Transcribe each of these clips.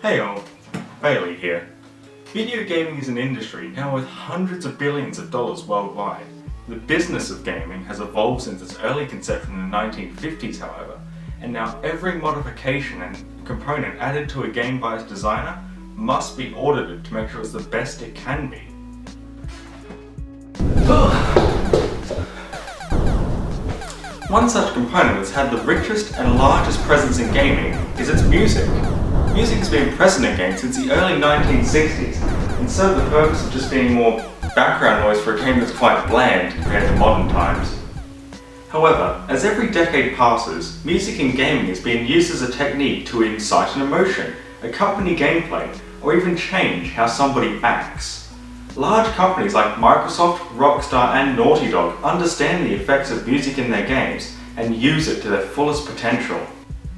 Hey all, Bailey here. Video gaming is an industry now with hundreds of billions of dollars worldwide. The business of gaming has evolved since its early conception in the 1950s, however, and now every modification and component added to a game by its designer must be audited to make sure it's the best it can be. One such component that's had the richest and largest presence in gaming is its music. Music has been present in games since the early 1960s, and so the purpose of just being more background noise for a game that's quite bland compared to modern times. However, as every decade passes, music in gaming is being used as a technique to incite an emotion, accompany gameplay, or even change how somebody acts. Large companies like Microsoft, Rockstar, and Naughty Dog understand the effects of music in their games and use it to their fullest potential.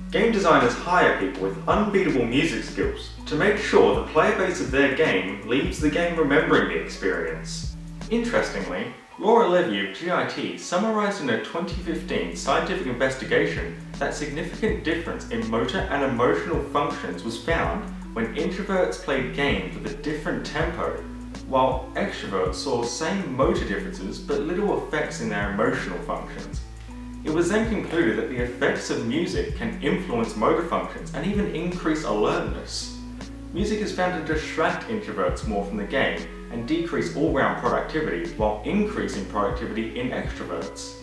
Game designers hire people with unbeatable music skills to make sure the player base of their game leaves the game remembering the experience. Interestingly, Laura Levy of GIT summarized in her 2015 scientific investigation that significant difference in motor and emotional functions was found when introverts played games with a different tempo, while extroverts saw same motor differences but little effects in their emotional functions. It was then concluded that the effects of music can influence motor functions and even increase alertness. Music is found to distract introverts more from the game and decrease all-round productivity while increasing productivity in extroverts.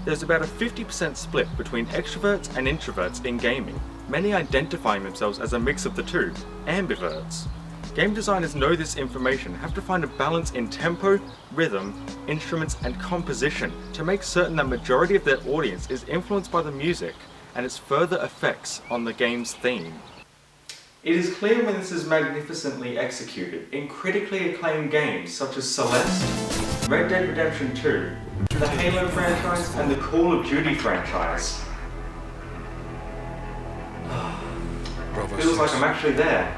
There's about a 50% split between extroverts and introverts in gaming, many identifying themselves as a mix of the two, ambiverts. Game designers know this information and have to find a balance in tempo, rhythm, instruments, and composition to make certain that majority of their audience is influenced by the music and its further effects on the game's theme. It is clear when this is magnificently executed in critically acclaimed games such as Celeste, Red Dead Redemption 2, the Halo franchise, and the Call of Duty franchise. Feels like I'm actually there.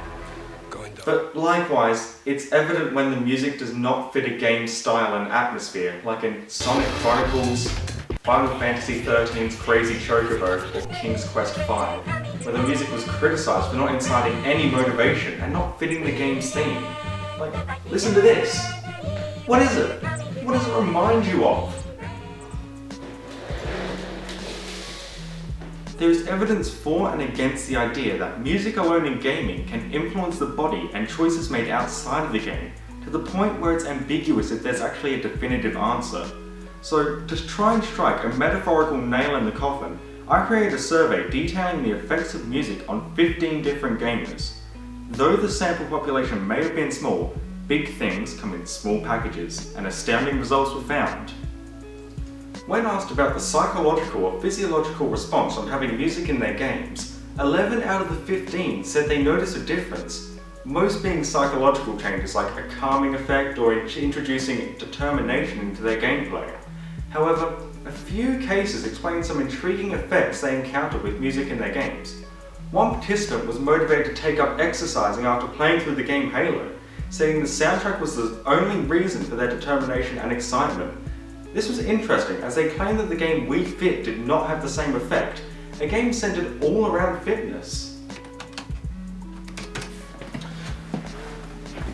But likewise, it's evident when the music does not fit a game's style and atmosphere, like in Sonic Chronicles, Final Fantasy XIII's Crazy Chocobo, or King's Quest V, where the music was criticized for not inciting any motivation and not fitting the game's theme. Like, listen to this. What is it? What does it remind you of? There is evidence for and against the idea that music alone in gaming can influence the body and choices made outside of the game, to the point where it's ambiguous if there's actually a definitive answer. So, to try and strike a metaphorical nail in the coffin, I created a survey detailing the effects of music on 15 different gamers. Though the sample population may have been small, big things come in small packages, and astounding results were found. When asked about the psychological or physiological response on having music in their games, 11 out of the 15 said they noticed a difference, most being psychological changes like a calming effect or introducing determination into their gameplay. However, a few cases explain some intriguing effects they encountered with music in their games. One participant was motivated to take up exercising after playing through the game Halo, saying the soundtrack was the only reason for their determination and excitement. This was interesting as they claimed that the game Wii Fit did not have the same effect, a game centered all around fitness.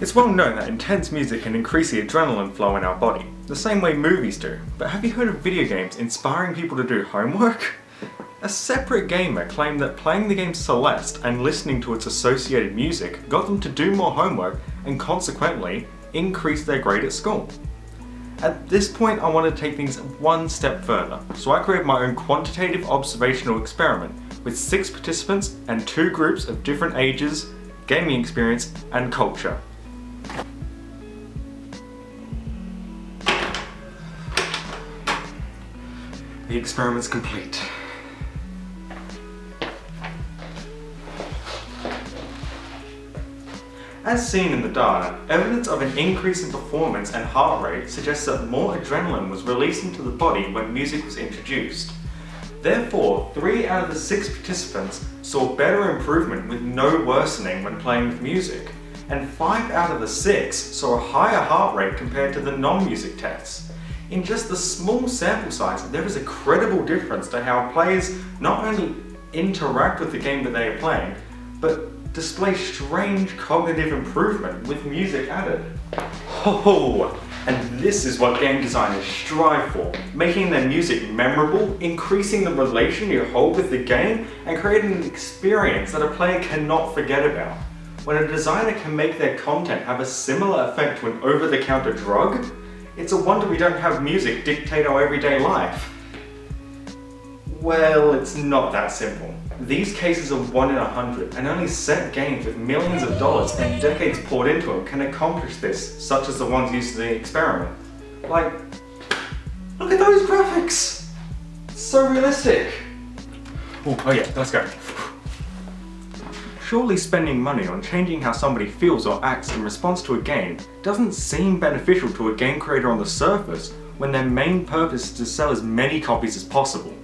It's well known that intense music can increase the adrenaline flow in our body, the same way movies do, but have you heard of video games inspiring people to do homework? A separate gamer claimed that playing the game Celeste and listening to its associated music got them to do more homework and consequently increase their grade at school. At this point, I wanted to take things one step further, so I created my own quantitative observational experiment with 6 participants and 2 groups of different ages, gaming experience, and culture. The experiment's complete. As seen in the data, evidence of an increase in performance and heart rate suggests that more adrenaline was released into the body when music was introduced. Therefore, 3 out of the 6 participants saw better improvement with no worsening when playing with music, and 5 out of the 6 saw a higher heart rate compared to the non-music tests. In just the small sample size, there is a credible difference to how players not only interact with the game that they are playing, but display strange cognitive improvement with music added. Oh, and this is what game designers strive for, making their music memorable, increasing the relation you hold with the game, and creating an experience that a player cannot forget about. When a designer can make their content have a similar effect to an over-the-counter drug, it's a wonder we don't have music dictate our everyday life. Well, it's not that simple. These cases are 1 in 100, and only set games with millions of dollars and decades poured into them can accomplish this, such as the ones used in the experiment. Like, look at those graphics! So realistic! Oh yeah, let's go. Surely spending money on changing how somebody feels or acts in response to a game doesn't seem beneficial to a game creator on the surface when their main purpose is to sell as many copies as possible.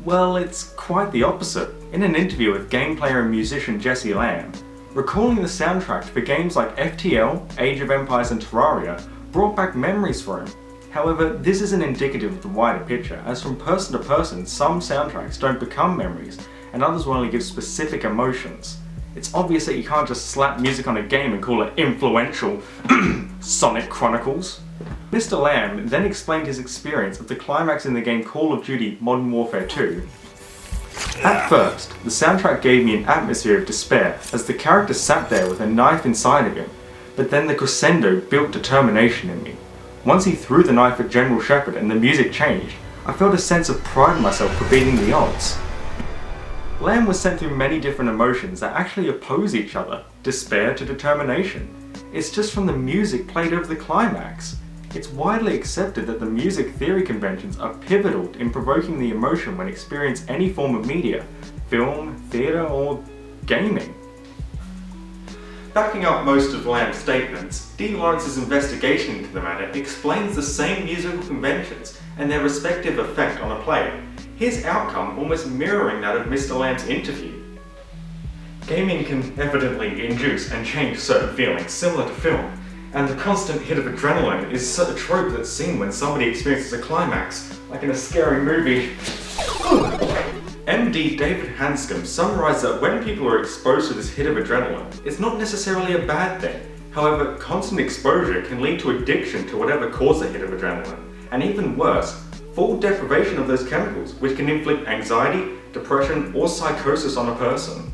Well, it's quite the opposite. In an interview with game player and musician Jesse Lamb, recalling the soundtrack for games like FTL, Age of Empires and Terraria brought back memories for him. However, this isn't indicative of the wider picture, as from person to person some soundtracks don't become memories, and others will only give specific emotions. It's obvious that you can't just slap music on a game and call it influential. Sonic Chronicles. Mr. Lamb then explained his experience of the climax in the game Call of Duty Modern Warfare 2. At first, the soundtrack gave me an atmosphere of despair as the character sat there with a knife inside of him, but then the crescendo built determination in me. Once he threw the knife at General Shepard and the music changed, I felt a sense of pride in myself for beating the odds. Lamb was sent through many different emotions that actually oppose each other, despair to determination. It's just from the music played over the climax. It's widely accepted that the music theory conventions are pivotal in provoking the emotion when experiencing any form of media, film, theatre, or gaming. Backing up most of Lamb's statements, D. Lawrence's investigation into the matter explains the same musical conventions and their respective effect on a player, his outcome almost mirroring that of Mr. Lamb's interview. Gaming can evidently induce and change certain feelings similar to film, and the constant hit of adrenaline is a trope that's seen when somebody experiences a climax, like in a scary movie. MD David Hanscom summarised that when people are exposed to this hit of adrenaline, it's not necessarily a bad thing. However, constant exposure can lead to addiction to whatever caused the hit of adrenaline, and even worse, full deprivation of those chemicals, which can inflict anxiety, depression, or psychosis on a person.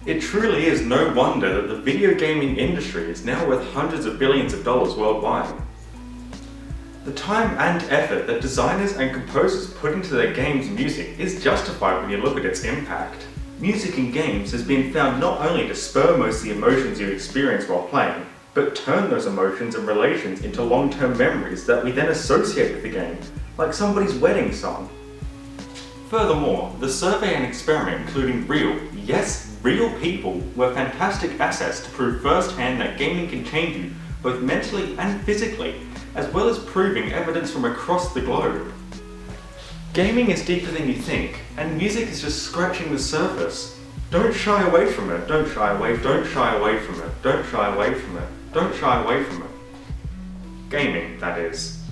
It truly is no wonder that the video gaming industry is now worth hundreds of billions of dollars worldwide. The time and effort that designers and composers put into their games' music is justified when you look at its impact. Music in games has been found not only to spur most of the emotions you experience while playing, but turn those emotions and relations into long-term memories that we then associate with the game, like somebody's wedding song. Furthermore, the survey and experiment including real, yes, real people were fantastic assets to prove firsthand that gaming can change you both mentally and physically, as well as proving evidence from across the globe. Gaming is deeper than you think, and music is just scratching the surface. Don't shy away from it, don't shy away, don't shy away from it, don't shy away from it, don't shy away from it. Gaming, that is.